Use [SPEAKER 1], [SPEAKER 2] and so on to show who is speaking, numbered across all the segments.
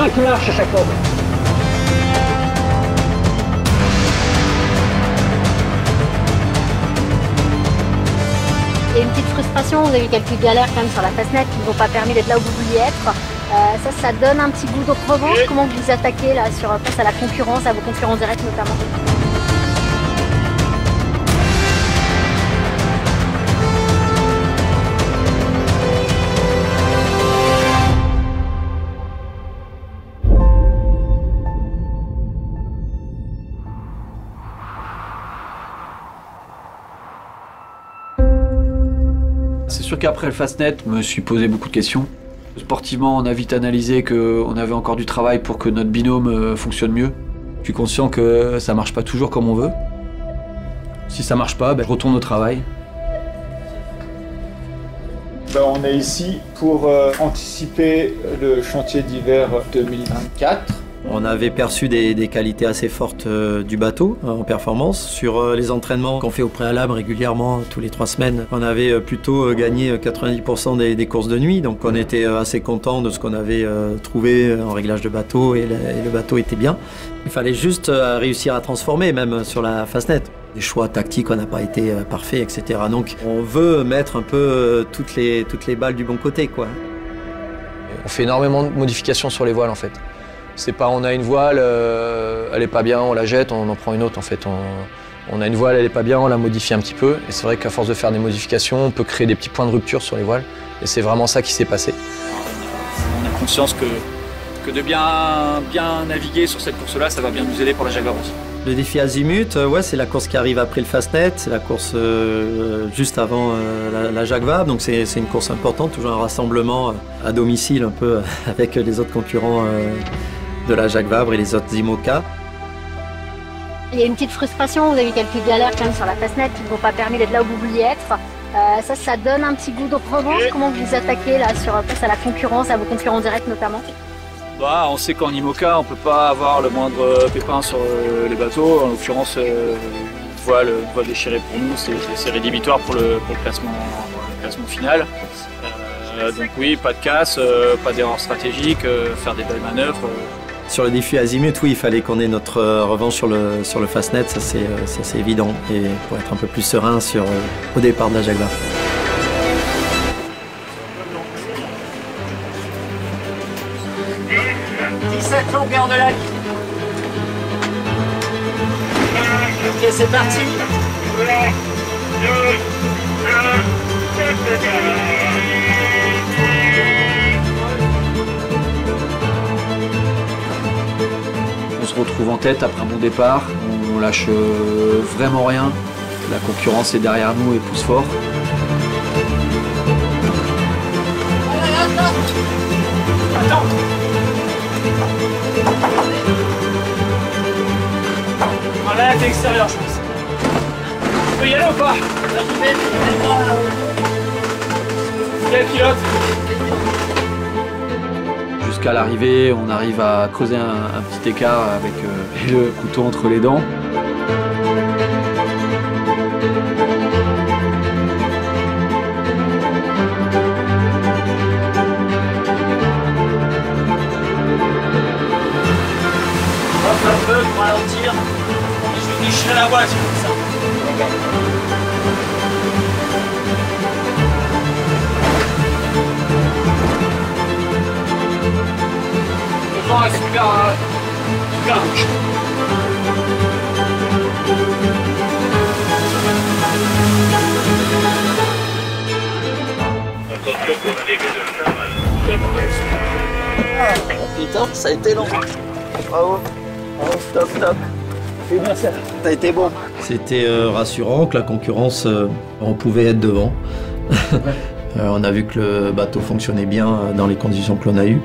[SPEAKER 1] 5 marches à chaque fois.
[SPEAKER 2] Il y a une petite frustration, vous avez eu quelques galères quand même sur la Fastnet qui ne vous ont pas permis d'être là où vous vouliez être. Ça donne un petit goût de revanche. Comment vous attaquez là face à la concurrence, à vos concurrents directs notamment?
[SPEAKER 3] C'est sûr qu'après le Fastnet, je me suis posé beaucoup de questions. Sportivement, on a vite analysé qu'on avait encore du travail pour que notre binôme fonctionne mieux. Je suis conscient que ça marche pas toujours comme on veut. Si ça marche pas, je retourne au travail.
[SPEAKER 4] On est ici pour anticiper le chantier d'hiver 2024.
[SPEAKER 5] On avait perçu des qualités assez fortes du bateau en performance. Sur les entraînements qu'on fait au préalable régulièrement, tous les 3 semaines, on avait plutôt gagné 90% des courses de nuit. Donc on était assez content de ce qu'on avait trouvé en réglage de bateau et le bateau était bien. Il fallait juste réussir à transformer, même sur la Fastnet. Les choix tactiques, on n'a pas été parfaits, etc. Donc on veut mettre un peu toutes les balles du bon côté, quoi.
[SPEAKER 6] On fait énormément de modifications sur les voiles en fait. C'est pas on a une voile, elle est pas bien, on la jette, on en prend une autre en fait. On a une voile, elle est pas bien, on la modifie un petit peu. Et c'est vrai qu'à force de faire des modifications, on peut créer des petits points de rupture sur les voiles. Et c'est vraiment ça qui s'est passé.
[SPEAKER 3] On a conscience que de bien naviguer sur cette course-là, ça va bien nous aider pour la Jacques Vabre aussi.
[SPEAKER 5] Le défi Azimut, c'est la course qui arrive après le Fastnet, c'est la course juste avant la Jacques Vabre, donc c'est une course importante, toujours un rassemblement à domicile un peu avec les autres concurrents de la Jacques Vabre et les autres IMOCA.
[SPEAKER 2] Il y a une petite frustration, vous avez eu quelques galères quand même sur la Fastnet qui ne vous ont pas permis d'être là où vous vouliez être. Ça donne un petit goût de revanche. Comment vous attaquez là face à la concurrence, à vos concurrents directs notamment?
[SPEAKER 3] On sait qu'en IMOCA, on ne peut pas avoir le moindre pépin sur les bateaux. En l'occurrence, voile déchirée pour nous, c'est rédhibitoire pour le classement final. Donc oui, pas de casse, pas d'erreur stratégique, faire des belles manœuvres.
[SPEAKER 5] Sur le défi Azimut, oui, il fallait qu'on ait notre revanche sur le Fastnet, ça c'est évident, et pour être un peu plus serein au départ de la Jacques Vabre.
[SPEAKER 1] 17 longueurs de lac. Ok, c'est parti.
[SPEAKER 3] On se retrouve en tête après un bon départ. On lâche vraiment rien. La concurrence est derrière nous et pousse fort.
[SPEAKER 1] Attends. Là, t'es extérieur, je pense. Tu peux y aller ou pas? Quel pilote?
[SPEAKER 3] Jusqu'à l'arrivée, on arrive à creuser un petit écart avec le couteau entre les dents.
[SPEAKER 1] Un peu pour ralentir. Je vais déchirer la voile, c'est comme ça. Le vent est super rouge.
[SPEAKER 5] Putain, ça a été long. Bravo. Top. Ça a été bon. C'était rassurant que la concurrence, on pouvait être devant. On a vu que le bateau fonctionnait bien dans les conditions que l'on a eues.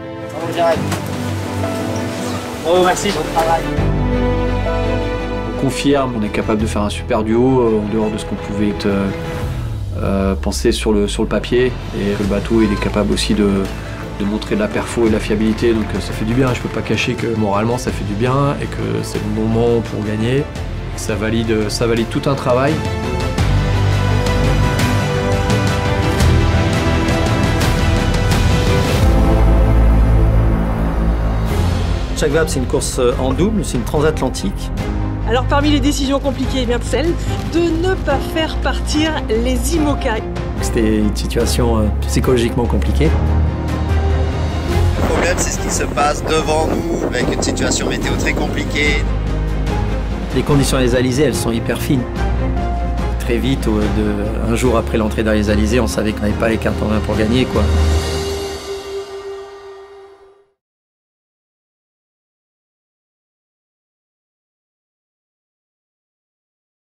[SPEAKER 1] On direct. Bravo, merci. Bon travail.
[SPEAKER 3] On confirme, on est capable de faire un super duo en dehors de ce qu'on pouvait penser sur le papier. Et le bateau, il est capable aussi de montrer de la perfo et de la fiabilité, donc ça fait du bien. Je peux pas cacher que moralement ça fait du bien et que c'est le moment pour gagner. Ça valide tout un travail.
[SPEAKER 5] Jacques Vabre, c'est une course en double, c'est une transatlantique.
[SPEAKER 7] Alors parmi les décisions compliquées, bien celle de ne pas faire partir les IMOCA.
[SPEAKER 5] C'était une situation psychologiquement compliquée.
[SPEAKER 8] Le problème, c'est ce qui se passe devant nous, avec une situation météo très compliquée.
[SPEAKER 5] Les conditions des Alizés, elles sont hyper fines. Très vite, un jour après l'entrée dans les Alizés, on savait qu'on n'avait pas les cartes en main pour gagner, quoi.